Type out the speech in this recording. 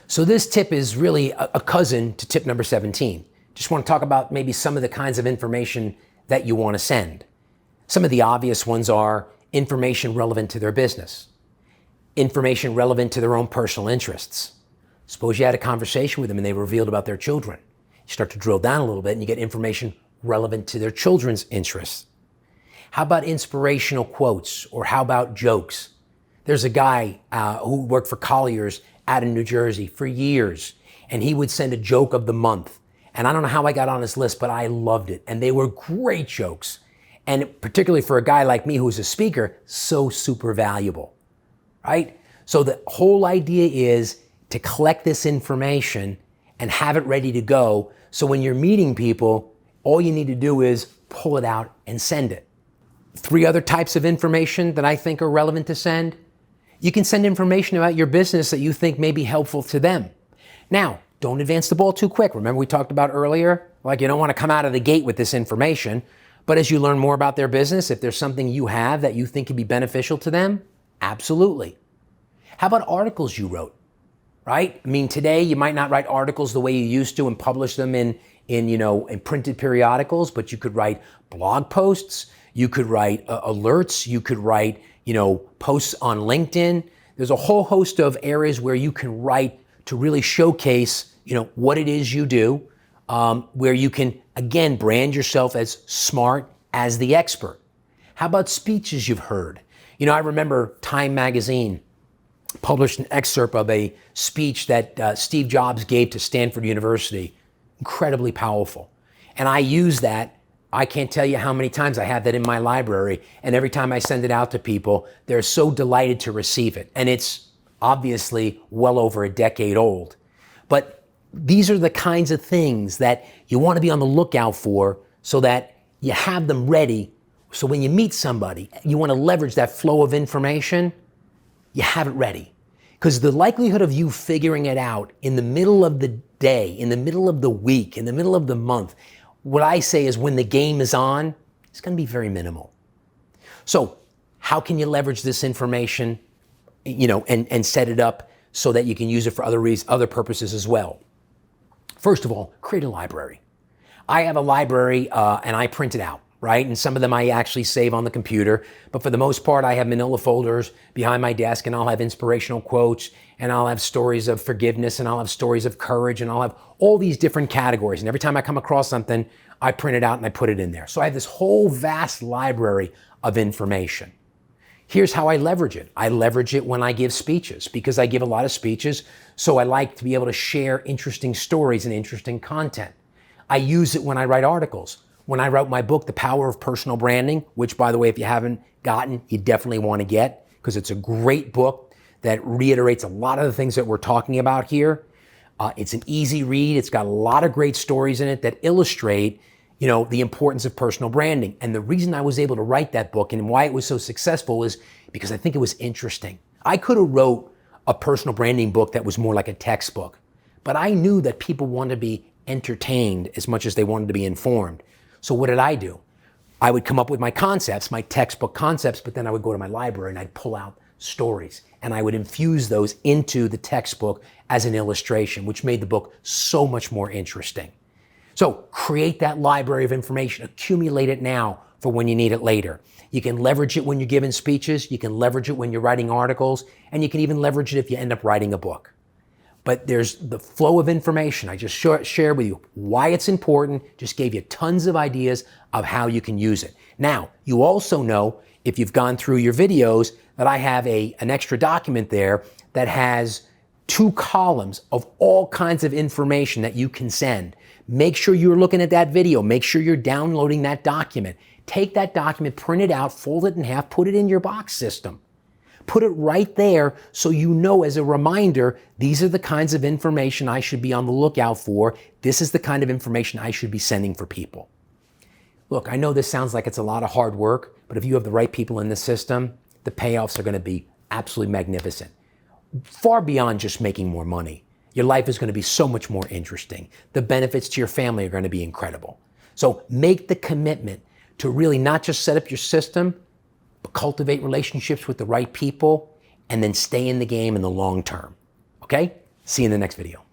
So this tip is really a cousin to tip number 17. Just want to talk about maybe some of the kinds of information that you want to send. Some of the obvious ones are information relevant to their business, information relevant to their own personal interests. Suppose you had a conversation with them and they revealed about their children. You start to drill down a little bit and you get information relevant to their children's interests. How about inspirational quotes, or how about jokes? There's a guy who worked for Collier's out in New Jersey for years, and he would send a joke of the month. And I don't know how I got on his list, but I loved it. And they were great jokes. And particularly for a guy like me who's a speaker, so super valuable, right? So the whole idea is to collect this information and have it ready to go. So when you're meeting people, all you need to do is pull it out and send it. 3 other types of information that I think are relevant to send. You can send information about your business that you think may be helpful to them. Now, don't advance the ball too quick. Remember we talked about earlier, like you don't want to come out of the gate with this information, but as you learn more about their business, if there's something you have that you think could be beneficial to them, absolutely. How about articles you wrote, right? I mean, today you might not write articles the way you used to and publish them in printed periodicals, but you could write blog posts, you could write alerts, you could write, posts on LinkedIn. There's a whole host of areas where you can write to really showcase, what it is you do, where you can, again, brand yourself as smart, as the expert. How about speeches you've heard? I remember Time Magazine published an excerpt of a speech that Steve Jobs gave to Stanford University. Incredibly powerful. And I use that. I can't tell you how many times I have that in my library. And every time I send it out to people, they're so delighted to receive it. And it's obviously well over a decade old. But these are the kinds of things that you want to be on the lookout for so that you have them ready. So when you meet somebody, you want to leverage that flow of information, you have it ready. Because the likelihood of you figuring it out in the middle of the day, in the middle of the week, in the middle of the month, what I say is when the game is on, it's going to be very minimal. So how can you leverage this information, and set it up so that you can use it for other purposes as well? First of all, create a library. I have a library and I print it out, right? And some of them I actually save on the computer, but for the most part, I have manila folders behind my desk, and I'll have inspirational quotes, and I'll have stories of forgiveness, and I'll have stories of courage, and I'll have all these different categories. And every time I come across something, I print it out and I put it in there. So I have this whole vast library of information. Here's how I leverage it. I leverage it when I give speeches, because I give a lot of speeches, so I like to be able to share interesting stories and interesting content. I use it when I write articles. When I wrote my book, The Power of Personal Branding, which, by the way, if you haven't gotten, you definitely want to get, because it's a great book that reiterates a lot of the things that we're talking about here. It's an easy read. It's got a lot of great stories in it that illustrate, the importance of personal branding. And the reason I was able to write that book and why it was so successful is because I think it was interesting. I could have wrote a personal branding book that was more like a textbook, but I knew that people wanted to be entertained as much as they wanted to be informed. So what did I do? I would come up with my concepts, my textbook concepts, but then I would go to my library and I'd pull out stories and I would infuse those into the textbook as an illustration, which made the book so much more interesting. So create that library of information, accumulate it now for when you need it later. You can leverage it when you're giving speeches, you can leverage it when you're writing articles, and you can even leverage it if you end up writing a book. But there's the flow of information. I just shared with you why it's important, just gave you tons of ideas of how you can use it. Now, you also know, if you've gone through your videos, that I have an extra document there that has 2 columns of all kinds of information that you can send. Make sure you're looking at that video. Make sure you're downloading that document. Take that document, print it out, fold it in half, put it in your box system. Put it right there so you know as a reminder, these are the kinds of information I should be on the lookout for. This is the kind of information I should be sending for people. Look, I know this sounds like it's a lot of hard work, but if you have the right people in the system, the payoffs are going to be absolutely magnificent. Far beyond just making more money. Your life is going to be so much more interesting. The benefits to your family are going to be incredible. So make the commitment to really not just set up your system, but cultivate relationships with the right people and then stay in the game in the long term. Okay? See you in the next video.